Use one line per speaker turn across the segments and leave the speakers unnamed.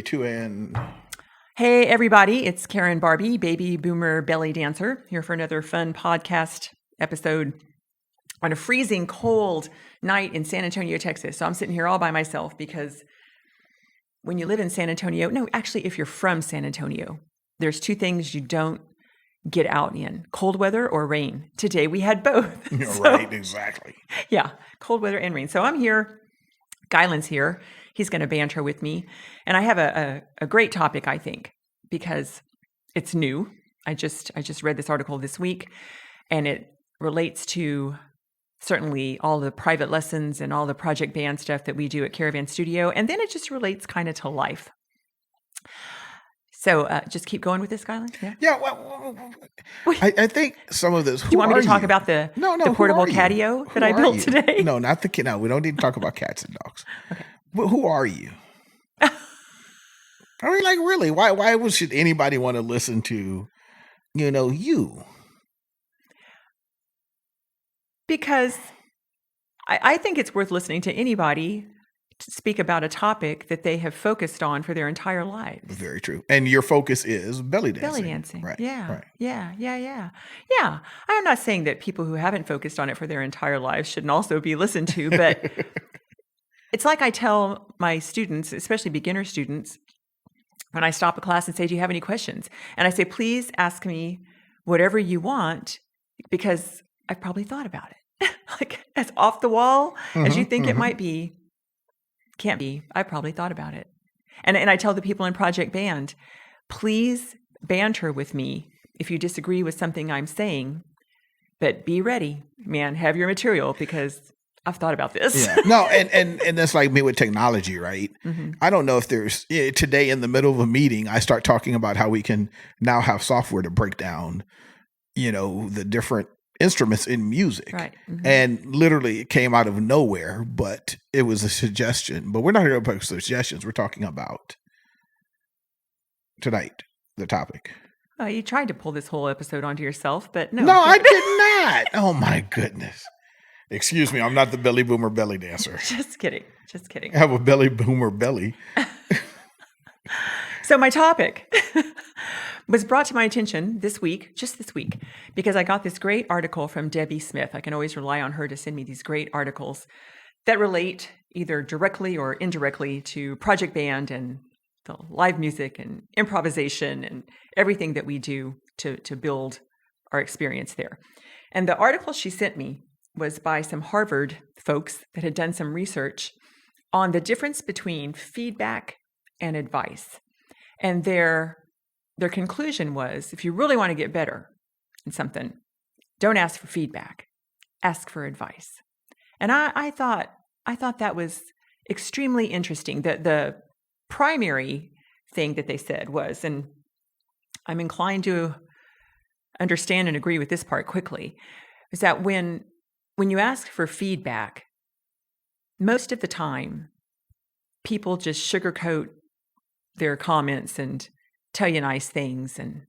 Two and
Hey everybody, it's Karen Barbie, baby boomer belly dancer, here for another fun podcast episode on a freezing cold night in San Antonio, Texas. So I'm sitting here all by myself because when you live in San Antonio, actually if you're from San Antonio, there's two things you don't get out in, cold weather or rain. Today we had both.
right, exactly.
Yeah, cold weather and rain. So I'm here, Guyland's here. He's going to banter with me. And I have a great topic, I think, because it's new. I just read this article this week, and it relates to certainly all the private lessons and all the project band stuff that we do at Caravan Studio. And then it just relates kind of to life. So just keep going with this, Skyland?
Yeah, well, I think some of this.
Do you want me to talk about the portable catio that I built today?
No, not the kid. No, we don't need to talk about cats and dogs. Okay. Who are you? I mean, like, really, why should anybody want to listen to, you?
Because I think it's worth listening to anybody to speak about a topic that they have focused on for their entire lives.
Very true. And your focus is belly dancing.
Belly dancing.
Right.
Yeah.
Right.
Yeah. I'm not saying that people who haven't focused on it for their entire lives shouldn't also be listened to, but it's like I tell my students, especially beginner students, when I stop a class and say, do you have any questions? And I say, please ask me whatever you want, because I've probably thought about it. Like as off the wall as you think it might be, can't be. I probably thought about it. And I tell the people in Project Band, please banter with me if you disagree with something I'm saying, but be ready, man, have your material, because I've thought about this.
Yeah. No, and that's like me with technology, right? Mm-hmm. I don't know if there's today in the middle of a meeting, I start talking about how we can now have software to break down, the different instruments in music.
Right. Mm-hmm.
And literally it came out of nowhere, but it was a suggestion. But we're not here about suggestions. We're talking about tonight, the topic.
You tried to pull this whole episode onto yourself, but no.
No, I did not. Oh my goodness. Excuse me, I'm not the belly boomer belly dancer.
Just kidding.
I have a belly boomer belly.
So my topic was brought to my attention just this week, because I got this great article from Debbie Smith. I can always rely on her to send me these great articles that relate either directly or indirectly to Project Band and the live music and improvisation and everything that we do to build our experience there. And the article she sent me was by some Harvard folks that had done some research on the difference between feedback and advice. And their conclusion was, if you really want to get better in something, don't ask for feedback, ask for advice. And I thought that was extremely interesting. The primary thing that they said was, and I'm inclined to understand and agree with this part quickly, is that when you ask for feedback, most of the time, people just sugarcoat their comments and tell you nice things and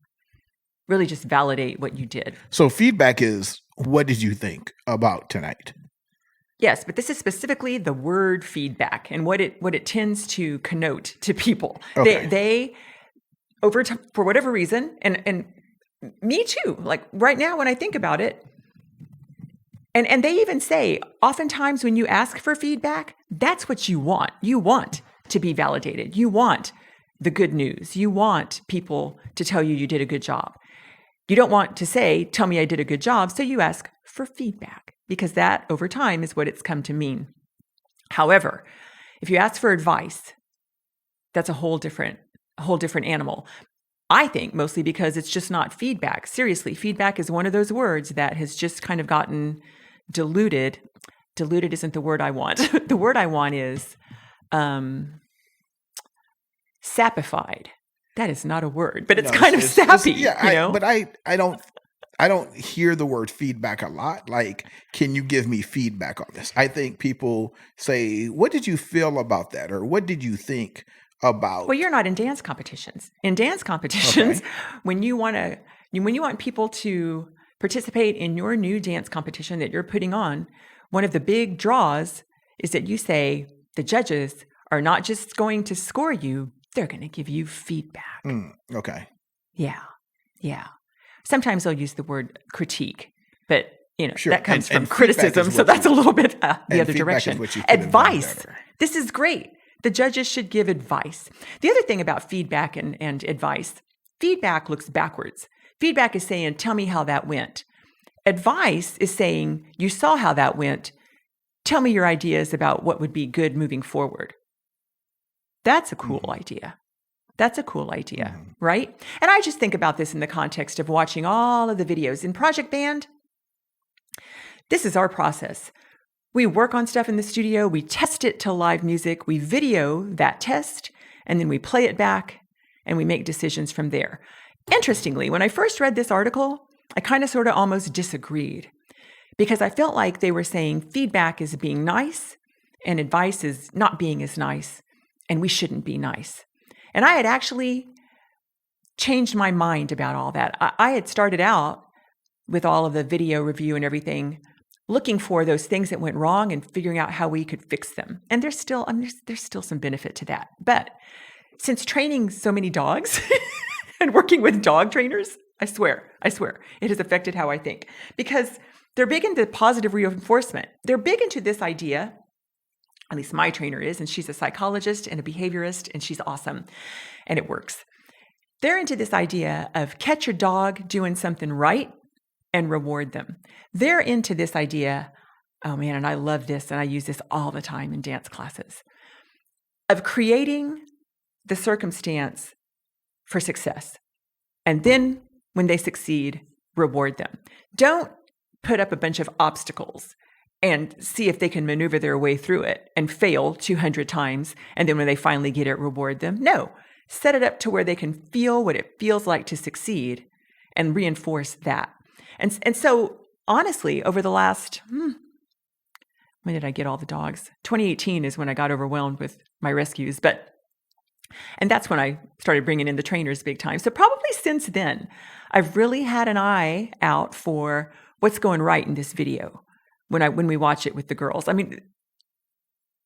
really just validate what you did.
So feedback is, what did you think about tonight?
Yes, but this is specifically the word feedback and what it tends to connote to people. Okay. They over time, for whatever reason, and me too, like right now when I think about it, and they even say, oftentimes when you ask for feedback, that's what you want. You want to be validated. You want the good news. You want people to tell you did a good job. You don't want to say, tell me I did a good job, so you ask for feedback, because that over time is what it's come to mean. However, if you ask for advice, that's a whole different animal. I think mostly because it's just not feedback. Seriously, feedback is one of those words that has just kind of gotten diluted. Diluted isn't the word I want. The word I want is sapified. That is not a word, but it's kind of sappy.
But I don't hear the word feedback a lot. Like, can you give me feedback on this? I think people say, what did you feel about that? Or what did you think about?
Well, you're not in dance competitions. In dance competitions, when you want people to participate in your new dance competition that you're putting on, one of the big draws is that you say the judges are not just going to score you, they're going to give you feedback.
Okay.
Yeah. Yeah. Sometimes they'll use the word critique, but
Sure.
that comes from
and
criticism. So that's a little bit the other direction. Advice.
Better.
This is great. The judges should give advice. The other thing about feedback and advice, feedback looks backwards. Feedback is saying, tell me how that went. Advice is saying, you saw how that went. Tell me your ideas about what would be good moving forward. That's a cool idea. That's a cool idea, right? And I just think about this in the context of watching all of the videos. In Project Band, this is our process. We work on stuff in the studio, we test it to live music, we video that test, and then we play it back, and we make decisions from there. Interestingly, when I first read this article, I kind of sort of almost disagreed because I felt like they were saying feedback is being nice and advice is not being as nice, and we shouldn't be nice. And I had actually changed my mind about all that. I had started out with all of the video review and everything, looking for those things that went wrong and figuring out how we could fix them. And there's still some benefit to that. But since training so many dogs and working with dog trainers, I swear, it has affected how I think. Because they're big into positive reinforcement. They're big into this idea, at least my trainer is, and she's a psychologist and a behaviorist, and she's awesome, and it works. They're into this idea of catch your dog doing something right and reward them. They're into this idea, oh man, and I love this, and I use this all the time in dance classes, of creating the circumstance for success. And then when they succeed, reward them. Don't put up a bunch of obstacles and see if they can maneuver their way through it and fail 200 times. And then when they finally get it, reward them. No, set it up to where they can feel what it feels like to succeed and reinforce that. And so honestly, over the last, when did I get all the dogs? 2018 is when I got overwhelmed with my rescues, and that's when I started bringing in the trainers big time. So probably since then, I've really had an eye out for what's going right in this video when we watch it with the girls. I mean,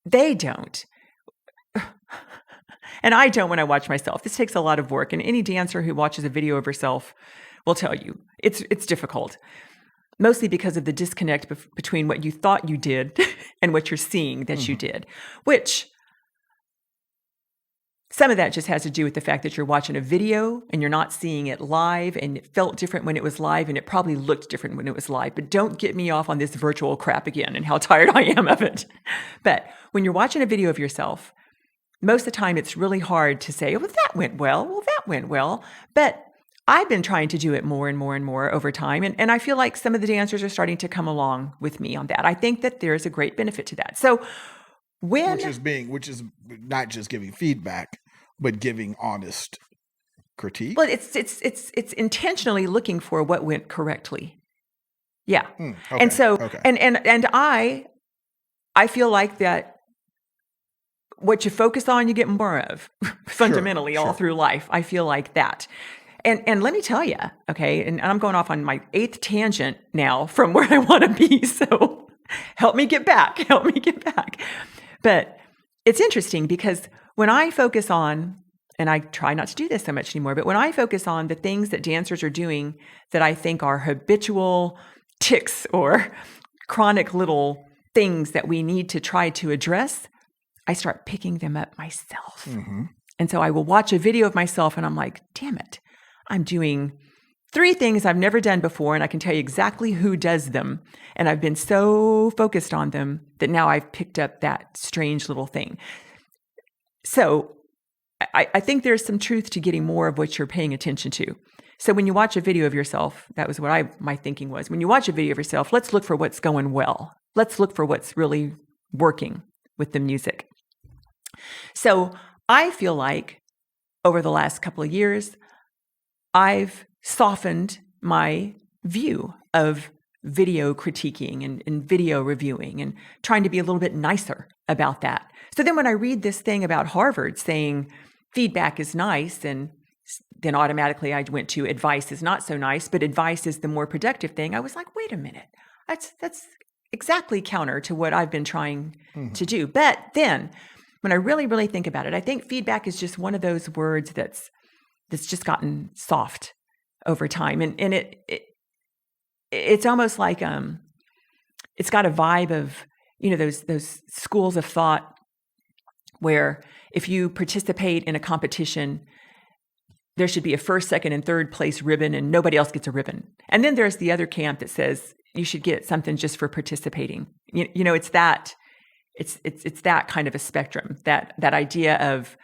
they don't. And I don't when I watch myself. This takes a lot of work. And any dancer who watches a video of herself will tell you it's difficult. Mostly because of the disconnect between what you thought you did and what you're seeing that you did, which some of that just has to do with the fact that you're watching a video and you're not seeing it live, and it felt different when it was live, and it probably looked different when it was live. But don't get me off on this virtual crap again and how tired I am of it. But when you're watching a video of yourself, most of the time it's really hard to say, well, that went well. Well, that went well. But I've been trying to do it more and more and more over time. And I feel like some of the dancers are starting to come along with me on that. I think that there's a great benefit to that. So which is
not just giving feedback, but giving honest critique.
Well, it's intentionally looking for what went correctly. Yeah.
Okay,
and so and I feel like that what you focus on, you get more of fundamentally all through life. I feel like that. And let me tell you, okay, and I'm going off on my 8th tangent now from where I want to be. So help me get back. But it's interesting because when I focus on, and I try not to do this so much anymore, but when I focus on the things that dancers are doing that I think are habitual tics or chronic little things that we need to try to address, I start picking them up myself. And so I will watch a video of myself and I'm like, damn it, I'm doing 3 things I've never done before, and I can tell you exactly who does them. And I've been so focused on them that now I've picked up that strange little thing. So I think there's some truth to getting more of what you're paying attention to. So when you watch a video of yourself, that was what my thinking was. When you watch a video of yourself, let's look for what's going well. Let's look for what's really working with the music. So I feel like over the last couple of years, I've softened my view of video critiquing and video reviewing and trying to be a little bit nicer about that. So then when I read this thing about Harvard saying feedback is nice, and then automatically I went to advice is not so nice, but advice is the more productive thing, I was like, wait a minute, that's exactly counter to what I've been trying to do. But then when I really, really think about it, I think feedback is just one of those words that's just gotten soft over time. And it's almost like it's got a vibe of, those schools of thought where if you participate in a competition, there should be a first, second, and third place ribbon and nobody else gets a ribbon. And then there's the other camp that says you should get something just for participating. It's that kind of a spectrum, that idea of,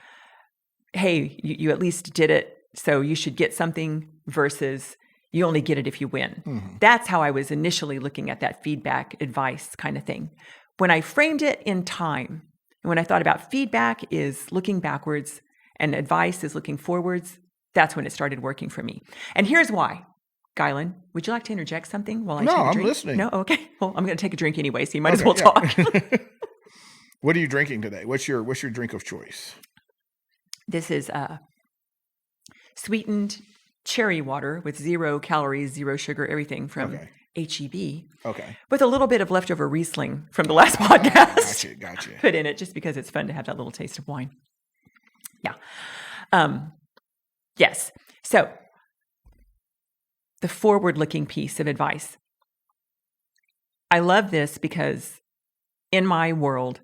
hey, you at least did it, so you should get something, versus you only get it if you win. Mm-hmm. That's how I was initially looking at that feedback advice kind of thing. When I framed it in time, and when I thought about feedback is looking backwards and advice is looking forwards, that's when it started working for me. And here's why. Guylan, would you like to interject something while I take a drink?
No, I'm listening.
No? Okay. Well, I'm going to take a drink anyway, so you might as well talk.
What are you drinking today? What's your drink of choice?
This is sweetened cherry water with 0 calories, 0 sugar, everything from H-E-B. Okay. With a little bit of leftover Riesling from the last podcast.
Gotcha.
Put in it just because it's fun to have that little taste of wine. Yeah. Yes. So the forward-looking piece of advice. I love this because in my world,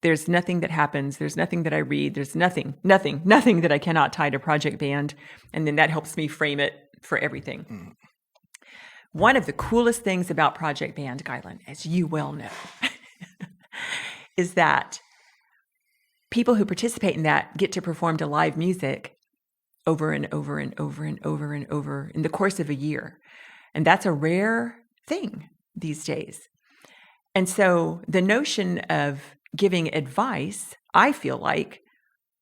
there's nothing that happens. There's nothing that I read. There's nothing that I cannot tie to Project Band. And then that helps me frame it for everything. Mm. One of the coolest things about Project Band, Guylan, as you well know, is that people who participate in that get to perform to live music over and over and over and over and over in the course of a year. And that's a rare thing these days. And so the notion of giving advice, I feel like,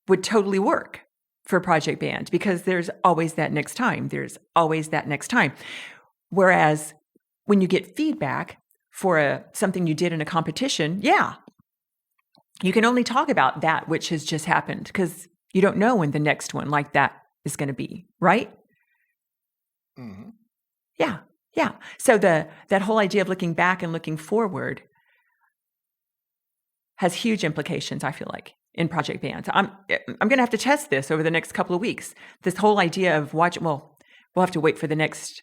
would totally work for Project Band, because there's always that next time. There's always that next time. Whereas when you get feedback for something you did in a competition, you can only talk about that which has just happened, because you don't know when the next one like that is going to be, right? Mm-hmm. Yeah. So that whole idea of looking back and looking forward has huge implications, I feel like, in Project Band. I'm going to have to test this over the next couple of weeks. This whole idea of we'll have to wait for the next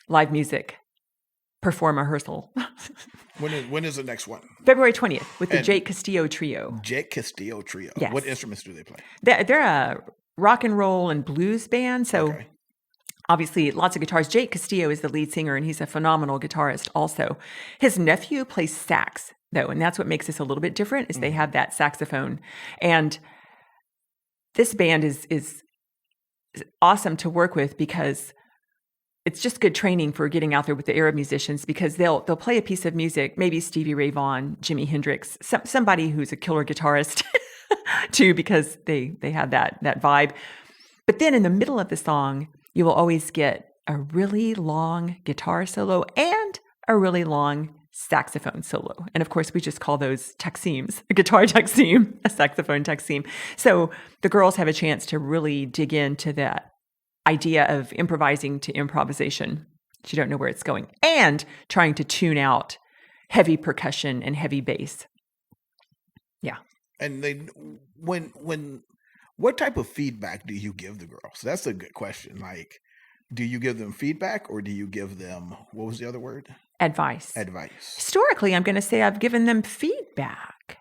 live music perform rehearsal.
When is the next one?
February 20th with the Jake Castillo Trio.
Jake Castillo Trio.
Yes.
What instruments do they play?
They're a rock and roll and blues band. So obviously lots of guitars. Jake Castillo is the lead singer, and he's a phenomenal guitarist also. His nephew plays sax, though, and that's what makes this a little bit different, is they have that saxophone. And this band is awesome to work with, because it's just good training for getting out there with the Arab musicians, because they'll play a piece of music, maybe Stevie Ray Vaughan, Jimi Hendrix, somebody who's a killer guitarist too, because they have that vibe. But then in the middle of the song, you will always get a really long guitar solo and a really long saxophone solo. And of course, we just call those takseems, a guitar takseem, a saxophone takseem. So the girls have a chance to really dig into that idea of improvising to improvisation. You don't know where it's going, and trying to tune out heavy percussion and heavy bass. Yeah. And
then what type of feedback do you give the girls? That's a good question. Like, do you give them feedback, or do you give them, what was the other word?
Advice. Historically, I'm going to say I've given them feedback.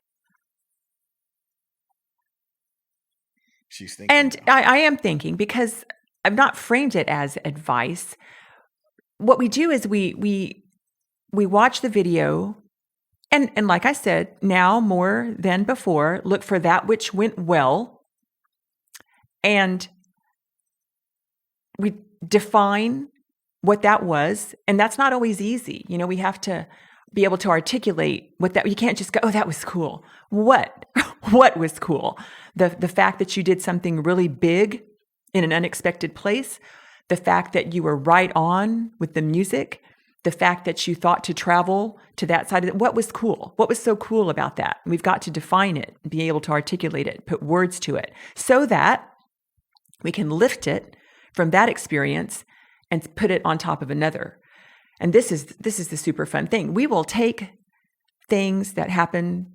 She's thinking.
And I am thinking, because I've not framed it as advice. What we do is we watch the video, and like I said, now more than before, look for that which went well, and we define what that was. And that's not always easy. We have to be able to articulate what that. You can't just go, "Oh, that was cool." What was cool? The fact that you did something really big in an unexpected place, the fact that you were right on with the music, the fact that you thought to travel to that side of it. What was cool? What was so cool about that? We've got to define it, be able to articulate it, put words to it, so that we can lift it from that experience and put it on top of another. And this is the super fun thing. We will take things that happen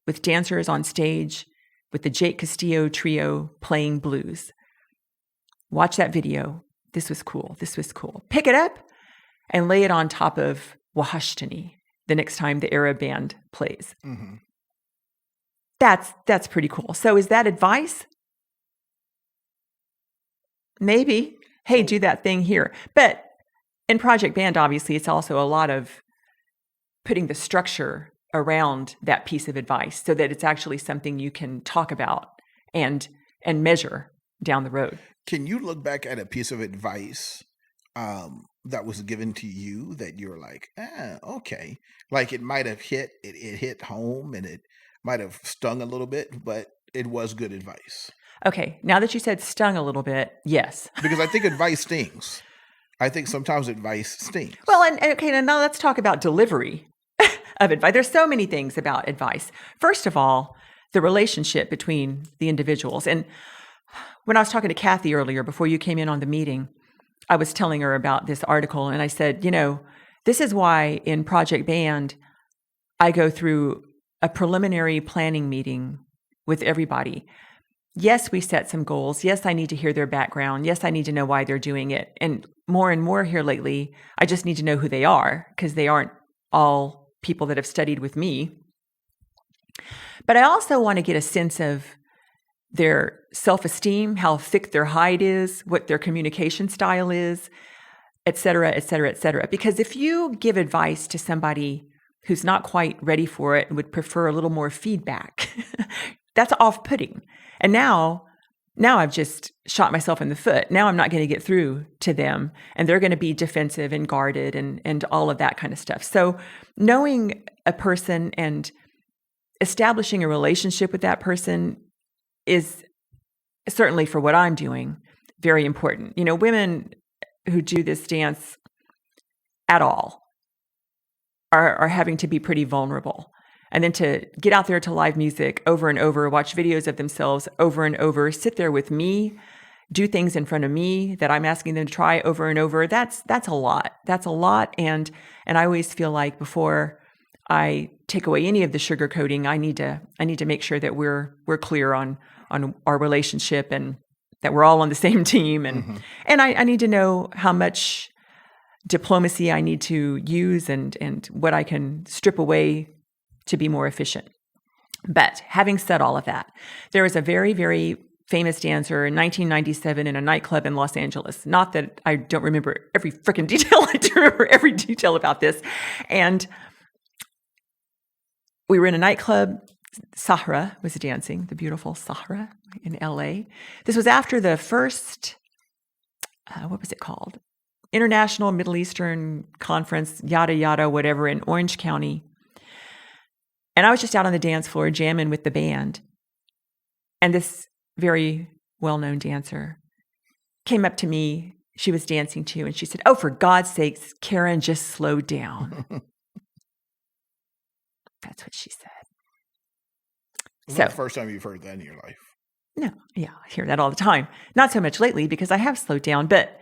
with dancers on stage with the Jake Castillo trio playing blues. Watch that video. This was cool. This was cool. Pick it up and lay it on top of Wahashtani the next time the Arab band plays.
Mm-hmm.
That's pretty cool. So is that advice? Maybe. Hey, do that thing here. But in Project Band, obviously, it's also a lot of putting the structure around that piece of advice so that it's actually something you can talk about and measure down the road.
Can you look back at a piece of advice that was given to you that you're like, okay. Like it might have hit home and it might have stung a little bit, but it was good advice.
Okay. Now that you said stung a little bit, yes.
Because I think advice stings. I think sometimes advice stings.
Well, and okay, now let's talk about delivery of advice. There's so many things about advice. First of all, the relationship between the individuals. And when I was talking to Kathy earlier, before you came in on the meeting, I was telling her about this article, and I said, this is why in Project Band, I go through a preliminary planning meeting with everybody. Yes, we set some goals. Yes, I need to hear their background. Yes, I need to know why they're doing it. And more here lately, I just need to know who they are because they aren't all people that have studied with me. But I also want to get a sense of their self-esteem, how thick their hide is, what their communication style is, et cetera, et cetera, et cetera. Because if you give advice to somebody who's not quite ready for it and would prefer a little more feedback, that's off-putting. And now I've just shot myself in the foot. Now I'm not going to get through to them, and they're going to be defensive and guarded and all of that kind of stuff. So knowing a person and establishing a relationship with that person is certainly, for what I'm doing, very important. Women who do this dance at all are having to be pretty vulnerable. And then to get out there to live music over and over, watch videos of themselves over and over, sit there with me, do things in front of me that I'm asking them to try over and over, that's a lot. That's a lot. And I always feel like before I take away any of the sugarcoating, I need to make sure that we're clear on our relationship and that we're all on the same team. And and I need to know how much diplomacy I need to use and what I can strip away to be more efficient. But having said all of that, there was a very, very famous dancer in 1997 in a nightclub in Los Angeles. Not that I don't remember every freaking detail. I do remember every detail about this. And we were in a nightclub. Sahra was dancing, the beautiful Sahra in LA. This was after the first, what was it called? International Middle Eastern Conference, yada, yada, whatever, in Orange County. And I was just out on the dance floor jamming with the band. And this very well-known dancer came up to me. She was dancing too. And she said, "Oh, for God's sakes, Karen, just slow down." That's what she said.
It's not the first time you've heard that in your life.
No, yeah, I hear that all the time. Not so much lately because I have slowed down, but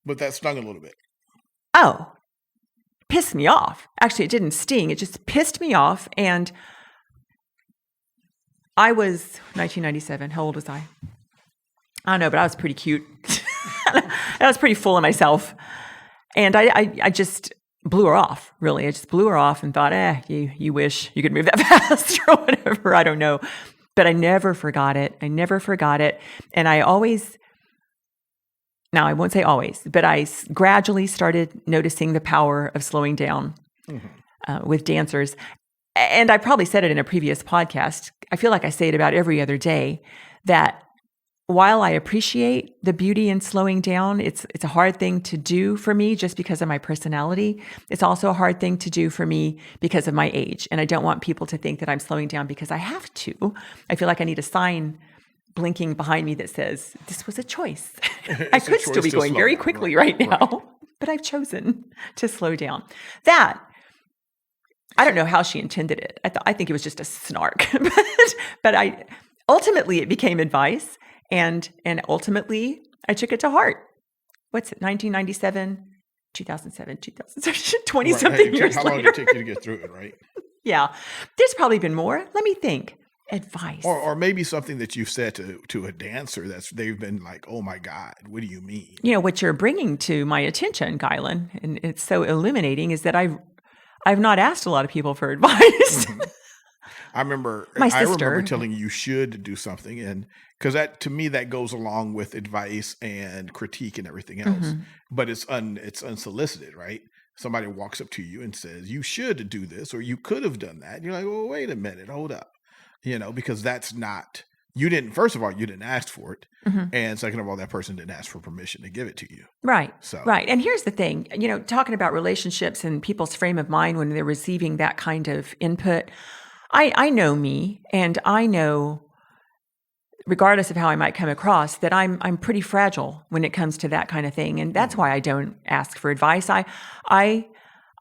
that stung a little bit.
Oh, pissed me off. Actually, it didn't sting. It just pissed me off. And I was 1997. How old was I? I don't know, but I was pretty cute. I was pretty full of myself. And I just blew her off, really. I just blew her off and thought, you wish you could move that fast or whatever. I don't know. But I never forgot it. And I always, now I won't say always, but I gradually started noticing the power of slowing down with dancers. And I probably said it in a previous podcast. I feel like I say it about every other day, that while I appreciate the beauty in slowing down, it's a hard thing to do for me just because of my personality. It's also a hard thing to do for me because of my age. And I don't want people to think that I'm slowing down because I have to. I feel like I need a sign blinking behind me that says, this was a choice. I could still be going very quickly right now, but I've chosen to slow down. That, I don't know how she intended it. I think it was just a snark, but ultimately it became advice. And ultimately, I took it to heart. What's it, 1997, 2007, 2007, 20-something years later.
How long did it take you to get through it, right?
Yeah. There's probably been more. Let me think. Advice.
Or maybe something that you've said to a dancer they've been like, oh my God, what do you mean?
What you're bringing to my attention, Kylan, and it's so illuminating, is that I've not asked a lot of people for advice.
Mm-hmm. I remember telling you should do something, and because that, to me, that goes along with advice and critique and everything else, but it's unsolicited, right? Somebody walks up to you and says, you should do this, or you could have done that. And you're like, well, wait a minute, hold up. Because that's not, first of all, you didn't ask for it. And second of all, that person didn't ask for permission to give it to you.
Right. Right. And here's the thing, talking about relationships and people's frame of mind when they're receiving that kind of input, I know me, and I know, regardless of how I might come across, that I'm pretty fragile when it comes to that kind of thing. And that's why I don't ask for advice.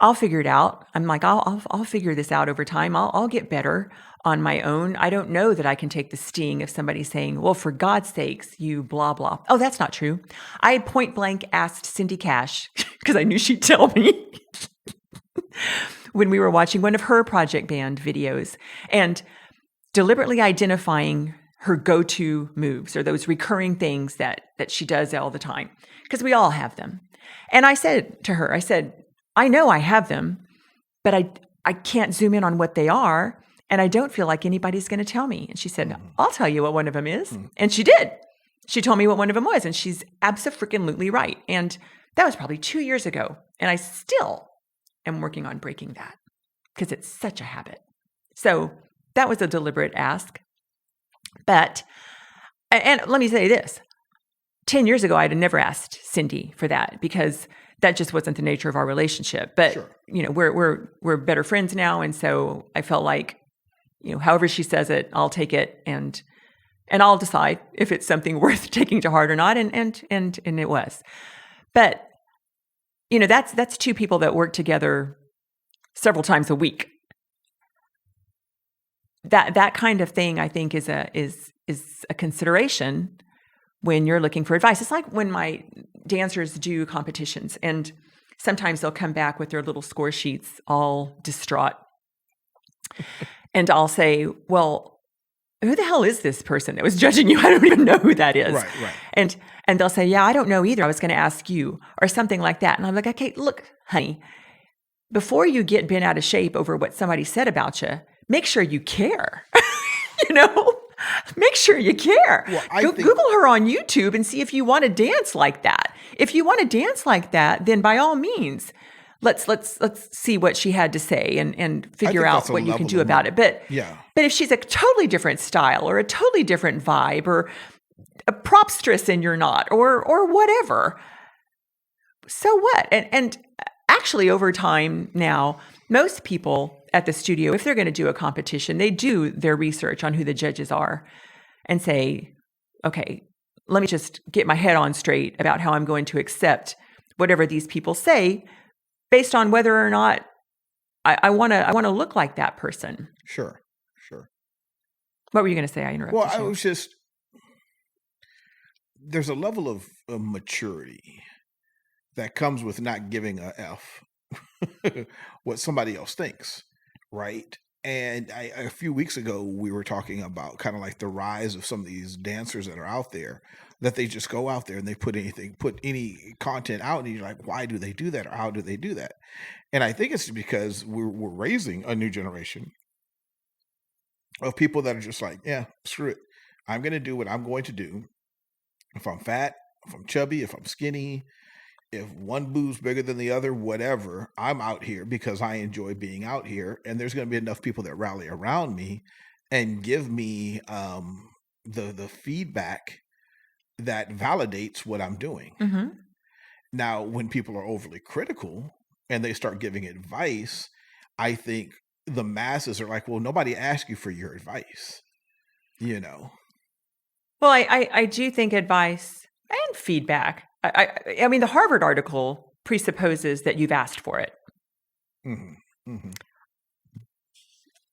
I'll figure it out. I'm like, I'll figure this out over time. I'll get better on my own. I don't know that I can take the sting of somebody saying, well, for God's sakes, you blah, blah. Oh, that's not true. I point blank asked Cindy Cash, because I knew she'd tell me, when we were watching one of her Project Band videos, and deliberately identifying her go-to moves, or those recurring things that she does all the time, because we all have them. And I said to her, I know I have them, but I can't zoom in on what they are, and I don't feel like anybody's going to tell me. And she said, I'll tell you what one of them is. And she did. She told me what one of them was, and she's abso-freaking-lutely right. And that was probably 2 years ago, and I still am working on breaking that, because it's such a habit. So that was a deliberate ask. But, and let me say this, 10 years ago, I'd have never asked Cindy for that, because that just wasn't the nature of our relationship. But,
Sure.
We're better friends now. And so I felt like, however she says it, I'll take it, and I'll decide if it's something worth taking to heart or not. And it was. But, that's two people that work together several times a week. That kind of thing, I think, is a consideration when you're looking for advice. It's like when my dancers do competitions, and sometimes they'll come back with their little score sheets all distraught. And I'll say, well, who the hell is this person that was judging you? I don't even know who that is.
Right.
And they'll say, yeah, I don't know either. I was going to ask you, or something like that. And I'm like, okay, look, honey, before you get bent out of shape over what somebody said about you, make sure you care. Make sure you care. Well, Google her on YouTube and see if you want to dance like that. If you want to dance like that, then by all means, let's see what she had to say and figure out what you can do about it. But if she's a totally different style, or a totally different vibe, or a propstress and you're not, or whatever, so what? And actually, over time now, most people at the studio, if they're going to do a competition, they do their research on who the judges are and say, okay, let me just get my head on straight about how I'm going to accept whatever these people say, based on whether or not I want to look like that person.
Sure.
What were you going to say? I interrupted you.
Well, I was just, there's a level of maturity that comes with not giving a F what somebody else thinks, right? And a few weeks ago, we were talking about kind of like the rise of some of these dancers that are out there, that they just go out there and they put any content out, and you're like, why do they do that? Or how do they do that? And I think it's because we're raising a new generation of people that are just like, yeah, screw it. I'm going to do what I'm going to do. If I'm fat, if I'm chubby, if I'm skinny, if one boo's bigger than the other, whatever, I'm out here because I enjoy being out here. And there's going to be enough people that rally around me and give me the feedback that validates what I'm doing.
Mm-hmm.
Now, when people are overly critical and they start giving advice, I think the masses are like, well, nobody asked you for your advice,
Well, I do think advice and feedback. I mean, the Harvard article presupposes that you've asked for it.
Mm-hmm. Mm-hmm.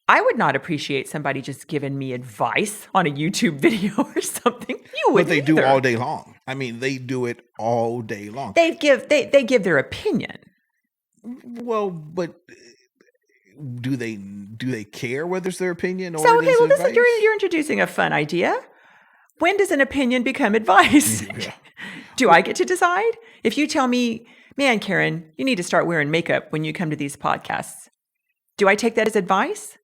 I would not appreciate somebody just giving me advice on a YouTube video or something. You wouldn't.
But they do all day long. I mean, they do it all day long.
They give their opinion.
Well, but do they care whether it's their opinion or
So,
it
okay,
is
well,
advice?
you're introducing a fun idea. When does an opinion become advice?
Yeah.
Do I get to decide? If you tell me, man, Karen, you need to start wearing makeup when you come to these podcasts, do I take that as advice?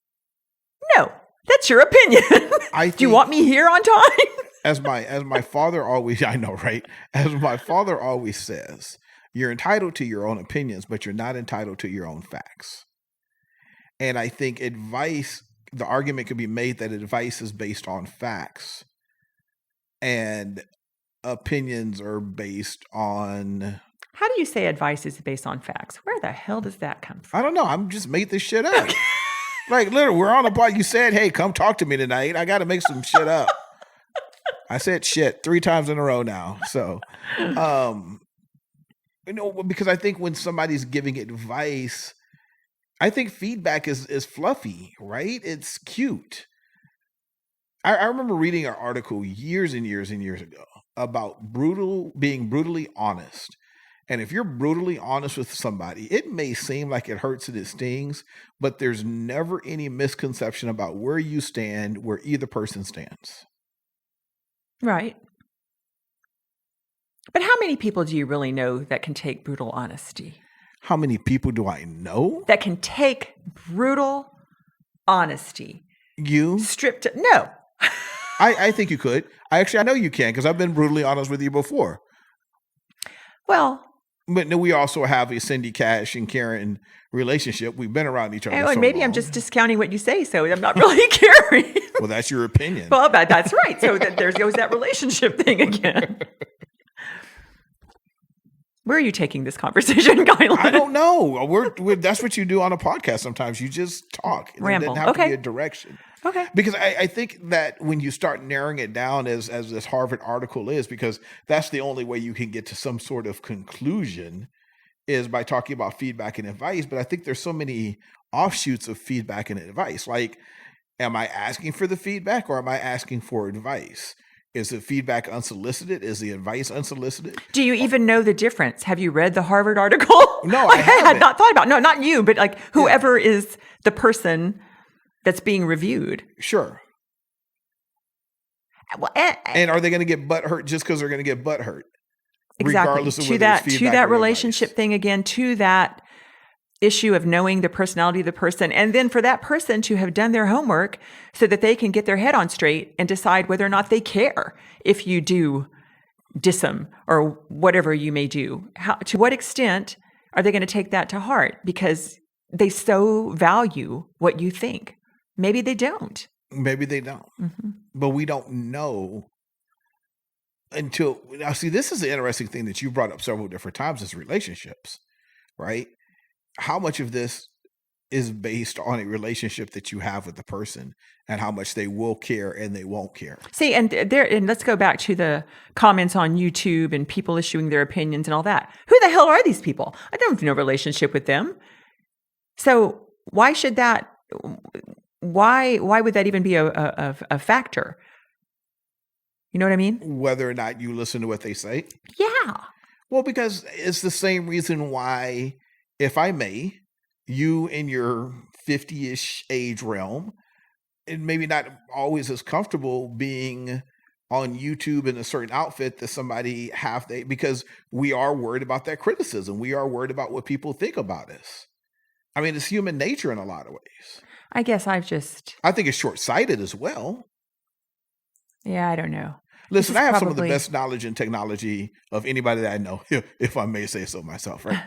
No, that's your opinion. Do you want me here on time?
As my father always, I know, right? As my father always says, you're entitled to your own opinions, but you're not entitled to your own facts. And I think advice, the argument could be made that advice is based on facts and opinions are based on...
How do you say advice is based on facts? Where the hell does that come from?
I don't know. I'm just made this shit up. Like, literally, we're on a pod. You said, hey, come talk to me tonight. I got to make some shit up. I said shit 3 times in a row now. So, because I think when somebody's giving advice, I think feedback is fluffy, right? It's cute. I remember reading an article years and years and years ago about being brutally honest. And if you're brutally honest with somebody, it may seem like it hurts and it stings, but there's never any misconception about where you stand, where either person stands.
Right. But how many people do you really know that can take brutal honesty?
How many people do I know?
That can take brutal honesty.
You?
No.
I think you could. I know you can because I've been brutally honest with you before.
Well.
But we also have a Cindy Cash and Karen relationship. We've been around each other
and
so
maybe
long.
I'm just discounting what you say, so I'm not really caring.
Well, that's your opinion.
Well, that's right. So there goes that relationship thing again. Where are you taking this conversation, Kylan?
I don't know. That's what you do on a podcast sometimes. You just talk.
Ramble.
It doesn't have to be a direction.
Okay.
Because I think that when you start narrowing it down as this Harvard article is, because that's the only way you can get to some sort of conclusion is by talking about feedback and advice. But I think there's so many offshoots of feedback and advice. Like, am I asking for the feedback or am I asking for advice? Is the feedback unsolicited? Is the advice unsolicited?
Do you even know the difference? Have you read the Harvard article?
No, I haven't.
had not thought about. No, not you, but like whoever is the person that's being reviewed.
Sure.
Well,
and are they going to get butt hurt just because they're going to get butt hurt?
Exactly.
Regardless of whether it's feedback
to that
or
relationship
advice.
thing again, to that issue of knowing the personality of the person, and then for that person to have done their homework so that they can get their head on straight and decide whether or not they care if you do diss them or whatever you may do. To what extent are they going to take that to heart? Because they so value what you think. Maybe they don't.
Maybe they don't. Mm-hmm. But we don't know until... Now, see, this is the interesting thing that you brought up several different times is relationships, right? How much of this is based on a relationship that you have with the person and how much they will care and they won't care.
See, and let's go back to the comments on YouTube and people issuing their opinions and all that. Who the hell are these people? I don't have no relationship with them. So why should that, why would that even be a factor? You know what I mean?
Whether or not you listen to what they say?
Yeah.
Well, because it's the same reason why, if I may, you in your 50-ish age realm, and maybe not always as comfortable being on YouTube in a certain outfit that somebody because we are worried about that criticism. We are worried about what people think about us. I mean, it's human nature in a lot of ways.
I guess I think
it's short-sighted as well.
Yeah, I don't know.
Listen, I have some of the best knowledge and technology of anybody that I know, if I may say so myself, right?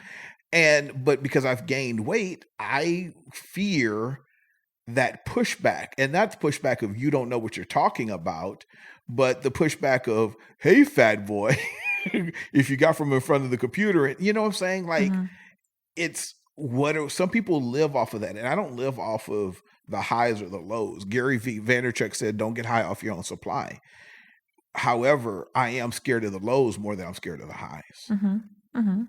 But because I've gained weight, I fear that pushback. And that's pushback of you don't know what you're talking about, but the pushback of, hey, fat boy, if you got from in front of the computer, you know what I'm saying? Like, it's some people live off of that. And I don't live off of the highs or the lows. Gary Vaynerchuk said, don't get high off your own supply. However, I am scared of the lows more than I'm scared of the highs.
Mm-hmm. Mm-hmm.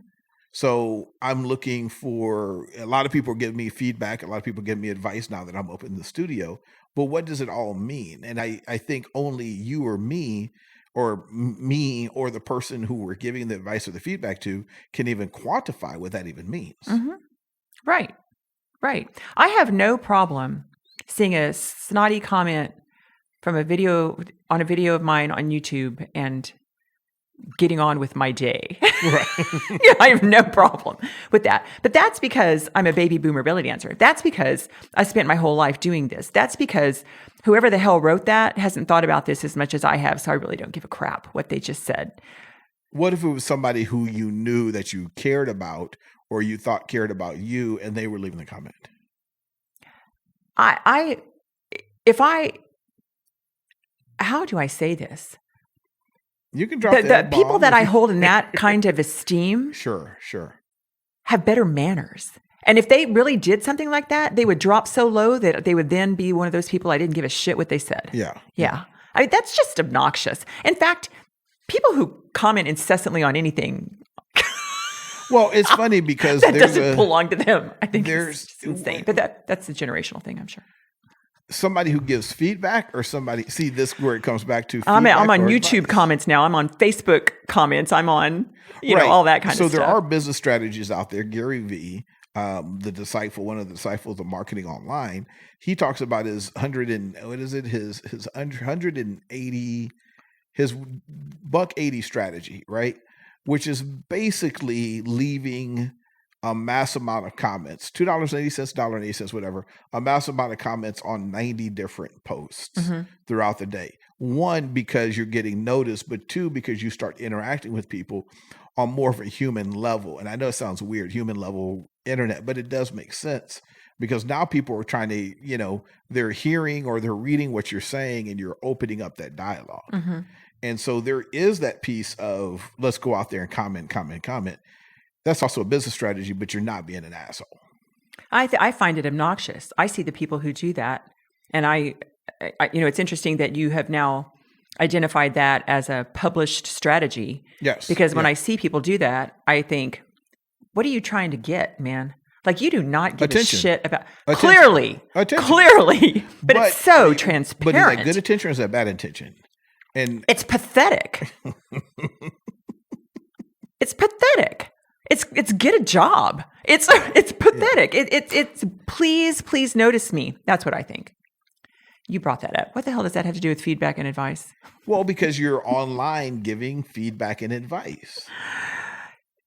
So I'm looking for, a lot of people are giving me feedback. A lot of people give me advice now that I'm up in the studio. But what does it all mean? And I think only you or me or the person who we're giving the advice or the feedback to can even quantify what that even means.
Mm-hmm. Right. Right. I have no problem seeing a snotty comment from a video of mine on YouTube and getting on with my day.
Right.
Yeah, I have no problem with that. But that's because I'm a baby boomer belly dancer. That's because I spent my whole life doing this. That's because whoever the hell wrote that hasn't thought about this as much as I have, so I really don't give a crap what they just said.
What if it was somebody who you knew that you cared about or you thought cared about you and they were leaving the comment?
How do I say this?
You can drop
the people that I hold in that kind of esteem
Sure.
have better manners. And if they really did something like that, they would drop so low that they would then be one of those people I didn't give a shit what they said.
Yeah.
I mean, that's just obnoxious. In fact, people who comment incessantly on anything,
well, it's funny because
that doesn't belong to them. I think it's just insane. But that's a generational thing, I'm sure.
Somebody who gives feedback or somebody, see this where it comes back to
I'm on
YouTube
advice. Comments now. I'm on Facebook comments. I'm on, all that kind of stuff.
So there are business strategies out there. Gary Vee, one of the disciples of marketing online, he talks about his 180, his $1.80 strategy, right? Which is basically leaving a mass amount of comments, $2.80, $1.80, whatever, a mass amount of comments on 90 different posts throughout the day. One, because you're getting noticed, but two, because you start interacting with people on more of a human level. And I know it sounds weird, human level internet, but it does make sense because now people are trying to, they're hearing or they're reading what you're saying and you're opening up that dialogue. And so there is that piece of let's go out there and comment. That's also a business strategy, but you're not being an asshole.
I find it obnoxious. I see the people who do that. And I it's interesting that you have now identified that as a published strategy.
Yes.
Because when I see people do that, I think, what are you trying to get, man? Like, you do not give
attention.
A shit about
Attention.
Clearly. But it's so transparent.
But is that good attention or is that bad attention? And
it's pathetic. It's pathetic. It's get a job. It's pathetic. It's please notice me. That's what I think. You brought that up. What the hell does that have to do with feedback and advice?
Well, because you're online giving feedback and advice.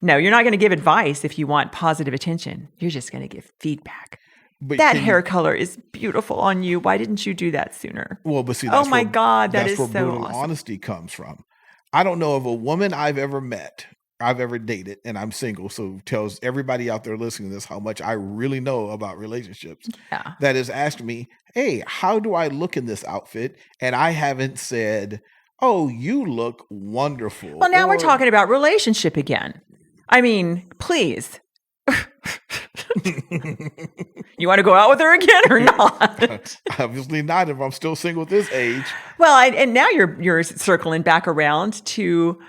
No, you're not going to give advice if you want positive attention. You're just going to give feedback.
But
that hair color is beautiful on you. Why didn't you do that sooner?
Well, but see,
that's my God, that is so
brutal
awesome.
Honesty comes from. I don't know of a woman I've ever met, I've ever dated, and I'm single, so tells everybody out there listening to this how much I really know about relationships.
Yeah.
That has asked me, hey, how do I look in this outfit? And I haven't said, oh, you look wonderful.
Well, now we're talking about relationship again. I mean, please. You want to go out with her again or not?
Obviously not if I'm still single at this age.
Well, and now you're circling back around to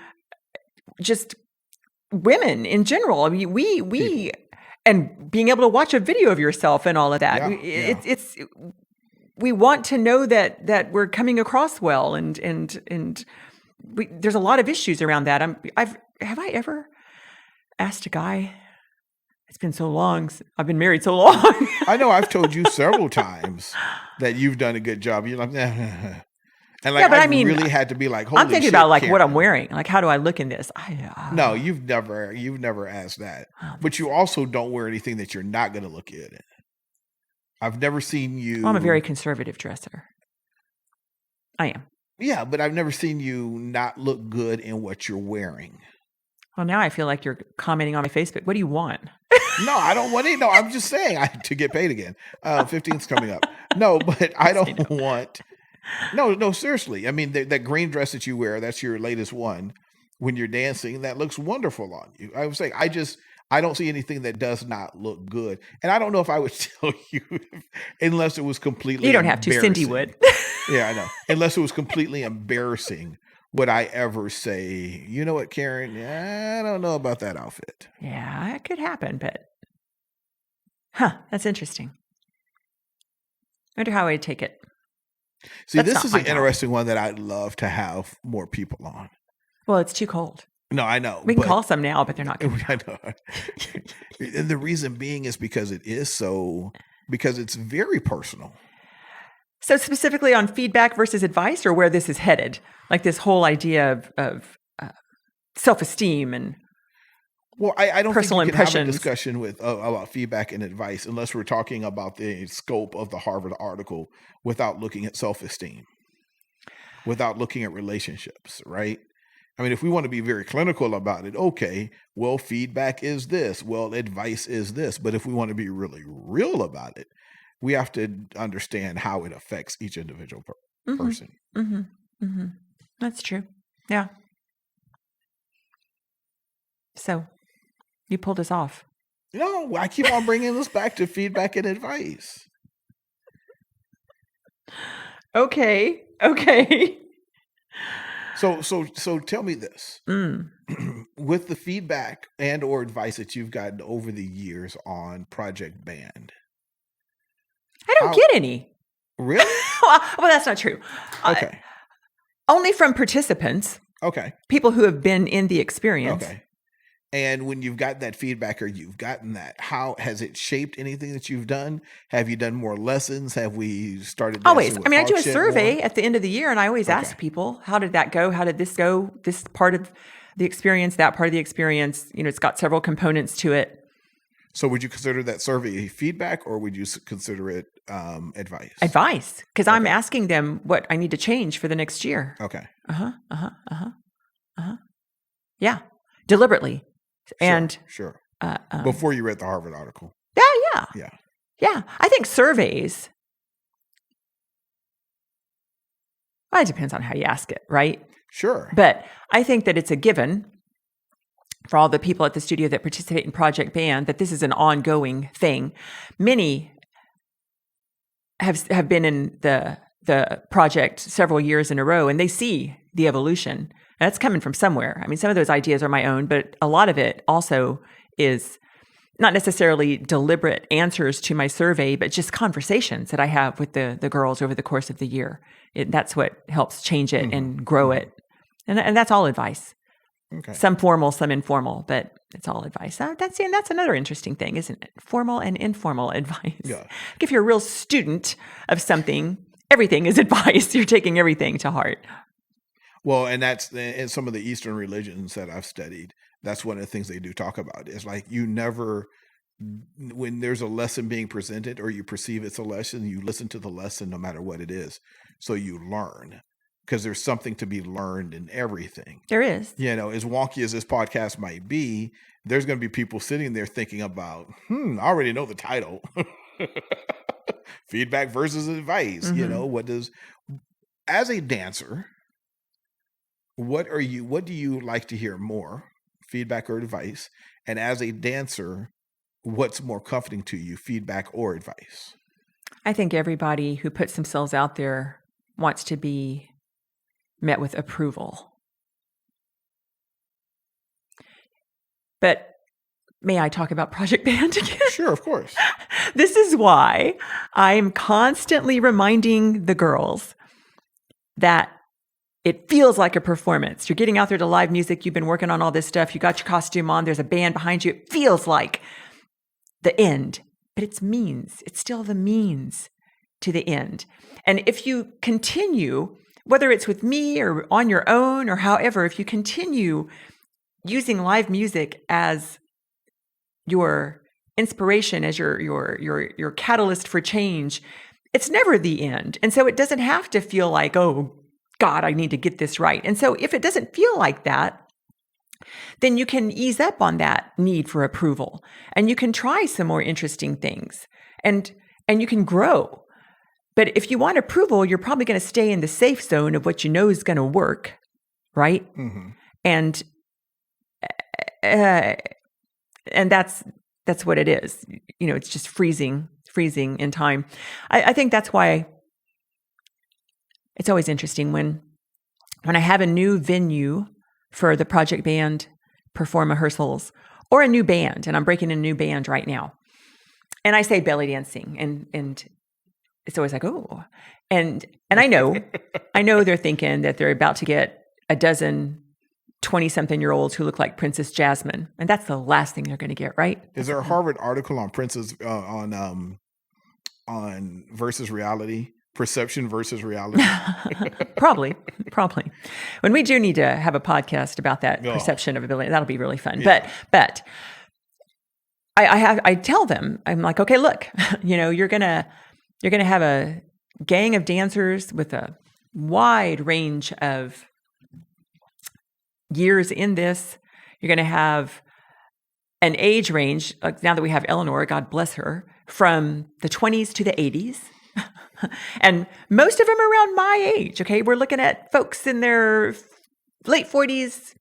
just women in general. I mean, we and being able to watch a video of yourself and all of that. It's we want to know that we're coming across well, and there's a lot of issues around that. Have I ever asked a guy? It's been so long. I've been married so long.
I know I've told you several times that you've done a good job. You're like, and like,
but
I mean, really had to be like, holy
I'm thinking
shit,
about like
Karen.
what I'm wearing. Like, how do I look in this?
No, you've never asked that. But you also don't wear anything that you're not going to look good in. I've never seen you.
Well, I'm a very conservative dresser. I am.
Yeah, but I've never seen you not look good in what you're wearing.
Well, now I feel like you're commenting on my Facebook. What do you want?
No, I don't want any. No, I'm just saying to get paid again. 15th's coming up. No, but I don't want. No, seriously. I mean, that green dress that you wear, that's your latest one. When you're dancing, that looks wonderful on you. I was saying, I don't see anything that does not look good. And I don't know if I would tell you unless it was completely
You don't have to. Cindy would.
Yeah, I know. Unless it was completely embarrassing. Would I ever say, you know what, Karen? I don't know about that outfit.
Yeah, it could happen, but that's interesting. I wonder how I'd take it.
See, this is an interesting one that I'd love to have more people on.
Well, it's too cold.
No, I know.
We can call some now, but they're not coming.
I know. And the reason being is because it's very personal.
So specifically on feedback versus advice, or where this is headed, like this whole idea of self-esteem and
I don't
personal
think you can have a
impressions.
discussion about feedback and advice unless we're talking about the scope of the Harvard article without looking at self-esteem, without looking at relationships, right? I mean, if we want to be very clinical about it, okay, well, feedback is this, well, advice is this. But if we want to be really real about it, we have to understand how it affects each individual person.
Mm-hmm. Mm-hmm. That's true. Yeah. So you pulled us off.
No, I keep on bringing this back to feedback and advice.
Okay.
So tell me this. With the feedback and or advice that you've gotten over the years on Project Band.
I don't get any.
Really?
Well, that's not true.
Okay.
Only from participants.
Okay.
People who have been in the experience.
Okay. And when you've gotten that feedback or you've gotten that, how has it shaped anything that you've done? Have you done more lessons? Have we started?
Always. I mean, I do a survey at the end of the year and I always ask people, how did that go? How did this go? This part of the experience, that part of the experience, it's got several components to it.
So would you consider that survey feedback or would you consider it advice?
Advice. Because I'm asking them what I need to change for the next year.
Okay.
Yeah. Deliberately. And
sure. Before you read the Harvard article.
Yeah. I think surveys. Well, it depends on how you ask it, right?
Sure.
But I think that it's a given for all the people at the studio that participate in Project Band that this is an ongoing thing. Many have been in the project several years in a row, and they see the evolution. And that's coming from somewhere. I mean, some of those ideas are my own, but a lot of it also is not necessarily deliberate answers to my survey, but just conversations that I have with the girls over the course of the year. That's what helps change it and grow it. And that's all advice.
Okay.
Some formal, some informal, but it's all advice. That's another interesting thing, isn't it? Formal and informal advice.
Yeah.
If you're a real student of something, everything is advice. You're taking everything to heart.
Well, and that's in some of the Eastern religions that I've studied. That's one of the things they do talk about. It's like you never, when there's a lesson being presented or you perceive it's a lesson, you listen to the lesson no matter what it is. So you learn because there's something to be learned in everything.
There is.
As wonky as this podcast might be, there's going to be people sitting there thinking about, I already know the title. Feedback versus advice. As a dancer, what do you like to hear more, feedback or advice? And as a dancer, what's more comforting to you, feedback or advice?
I think everybody who puts themselves out there wants to be met with approval. But may I talk about Project Band again?
Sure, of course.
This is why I'm constantly reminding the girls that it feels like a performance. You're getting out there to live music. You've been working on all this stuff. You got your costume on. There's a band behind you. It feels like the end, but it's means. It's still the means to the end. And if you continue, whether it's with me or on your own or however, if you continue using live music as your inspiration, as your catalyst for change, it's never the end. And so it doesn't have to feel like, oh, God, I need to get this right. And so if it doesn't feel like that, then you can ease up on that need for approval and you can try some more interesting things and you can grow. But if you want approval, you're probably going to stay in the safe zone of what you know is going to work, right?
Mm-hmm.
And that's what it is. It's just freezing in time. I think that's why it's always interesting when I have a new venue for the Project Band perform rehearsals or a new band, and I'm breaking in a new band right now. And I say belly dancing and it's always like, oh, and I know they're thinking that they're about to get a dozen 20-something-year-olds who look like Princess Jasmine. And that's the last thing they're going to get, right?
Is there a Harvard article on on versus reality, perception versus reality?
Probably. When we do need to have a podcast about that perception of ability, that'll be really fun. Yeah. But I tell them, I'm like, okay, look, you're gonna have a gang of dancers with a wide range of years in this. You're going to have an age range, like now that we have Eleanor, God bless her, from the 20s to the 80s. And most of them are around my age, okay? We're looking at folks in their late 40s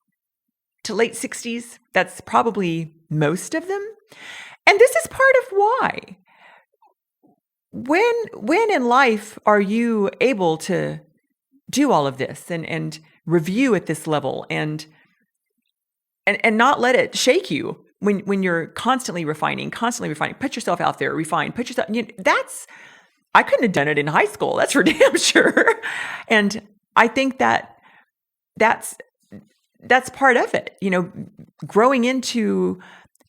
to late 60s. That's probably most of them. And this is part of why. When in life are you able to do all of this and review at this level and not let it shake you when you're constantly refining, put yourself out there, refine, put yourself, I couldn't have done it in high school. That's for damn sure. And I think that's part of it, growing into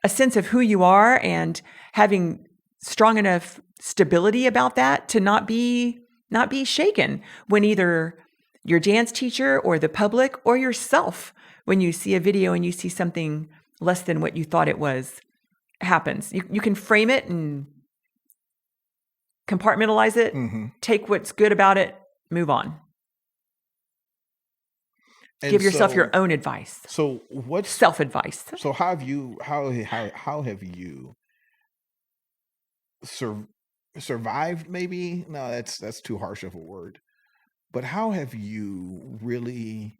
a sense of who you are and having strong enough stability about that to not be shaken when either your dance teacher or the public or yourself, when you see a video and you see something less than what you thought it was, happens. You can frame it and compartmentalize it, take what's good about it, move on. And give yourself your own advice.
So what's
self-advice?
So how have you survived? Maybe no, that's too harsh of a word. But how have you really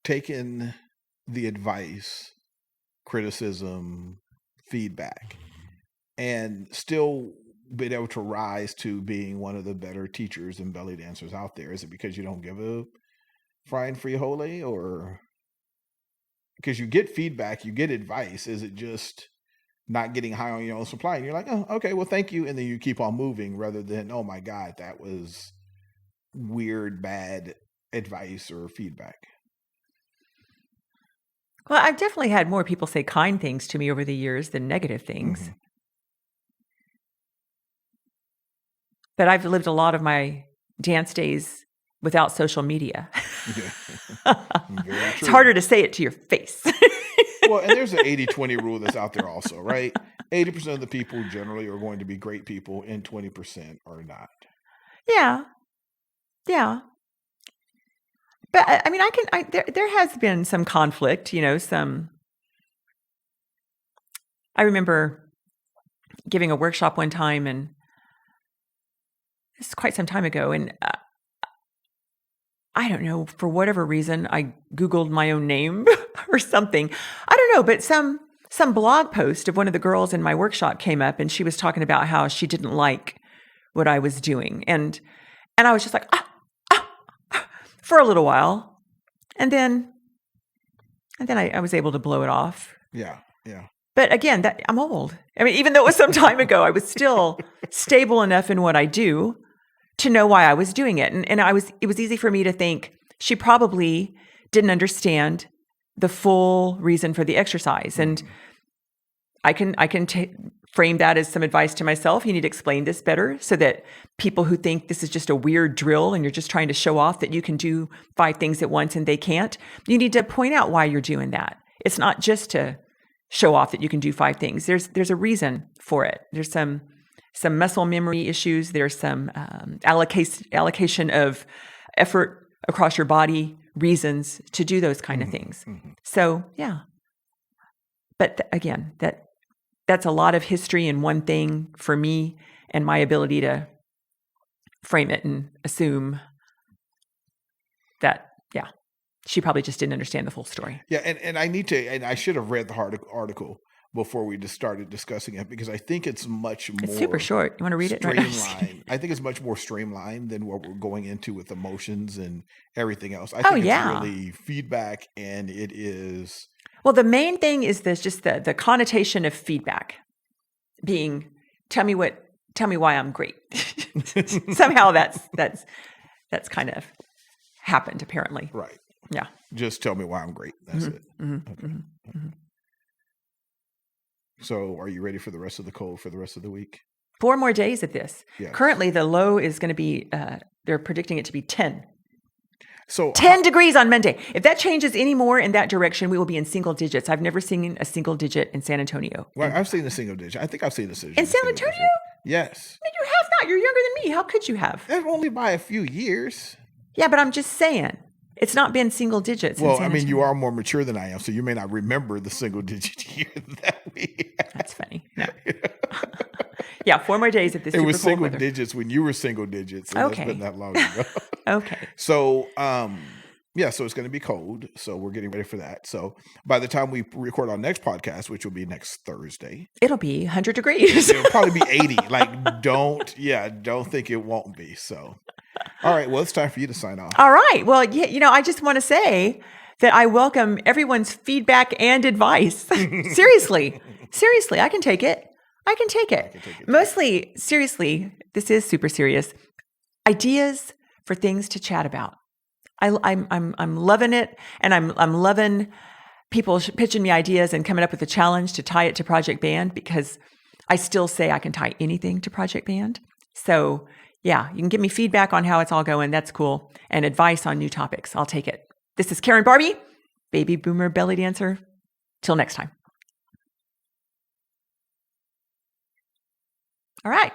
taken the advice, criticism, feedback, and still been able to rise to being one of the better teachers and belly dancers out there? Is it because you don't give a frying frijoles, or because you get feedback, you get advice? Is it just not getting high on your own supply and you're like, oh, okay, well, thank you, and then you keep on moving rather than, oh my God, that was weird, bad advice or feedback?
Well, I've definitely had more people say kind things to me over the years than negative things. But I've lived a lot of my dance days without social media. It's harder to say it to your face.
Well, and there's an 80-20 rule that's out there also, right? 80% of the people generally are going to be great people and 20% are not.
Yeah. But I mean, there has been some conflict, I remember giving a workshop one time, and this is quite some time ago, and I don't know, for whatever reason, I Googled my own name or something. I don't know, but some blog post of one of the girls in my workshop came up, and she was talking about how she didn't like what I was doing. And I was just like, for a little while. And then I was able to blow it off.
Yeah.
But again, I'm old. I mean, even though it was some time ago, I was still stable enough in what I do to know why I was doing it. And it was easy for me to think she probably didn't understand the full reason for the exercise. And I can frame that as some advice to myself. You need to explain this better so that people who think this is just a weird drill and you're just trying to show off that you can do 5 things at once and they can't, you need to point out why you're doing that. It's not just to show off that you can do 5 things. There's a reason for it. There's some muscle memory issues. There's some allocation of effort across your body, reasons to do those kind of things. So, yeah. But again, that's a lot of history in one thing for me, and my ability to frame it and assume that, yeah, she probably just didn't understand the full story.
Yeah, and I should have read the article before we just started discussing it, because I think it's much more...
It's super short. You want to read it?
Streamlined. I think it's much more streamlined than what we're going into with emotions and everything else. I think it's really feedback, and it is...
Well, the main thing is just the connotation of feedback being, tell me why I'm great. Somehow that's kind of happened, apparently.
Right.
Yeah.
Just tell me why I'm great. That's it. Okay. So are you ready for the rest of the code for the rest of the week?
4 more days of this.
Yes.
Currently, the low is going to be, they're predicting it to be 10.
So
10 degrees on Monday. If that changes any more in that direction, we will be in single digits. I've never seen a single digit in San Antonio.
Well, I've seen a single digit. I think I've seen a single digit.
In San Antonio?
Yes.
No, you have not. You're younger than me. How could you have?
That's only by a few years.
Yeah, but I'm just saying. It's not been single digits.
Well, I mean, you are more mature than I am, so you may not remember the single digit year that we had.
That's funny. No. Yeah, 4 more days of this.
It was
super cold
single
weather.
digits when you were single digits. And
Okay.
That's been that long ago.
Okay.
So, yeah, so it's going to be cold. So we're getting ready for that. So by the time we record our next podcast, which will be next Thursday,
It'll be 100 degrees.
it'll probably be 80. Like, don't think it won't be. So, all right. Well, it's time for you to sign off.
All right. Well, yeah, I just want to say that I welcome everyone's feedback and advice. Seriously, I can take it. Mostly, seriously, this is super serious. Ideas for things to chat about. I'm loving it, and I'm loving people pitching me ideas and coming up with a challenge to tie it to Project Band, because I still say I can tie anything to Project Band. So yeah, you can give me feedback on how it's all going. That's cool, and advice on new topics. I'll take it. This is Karen Barbie, baby boomer belly dancer. Till next time. All right.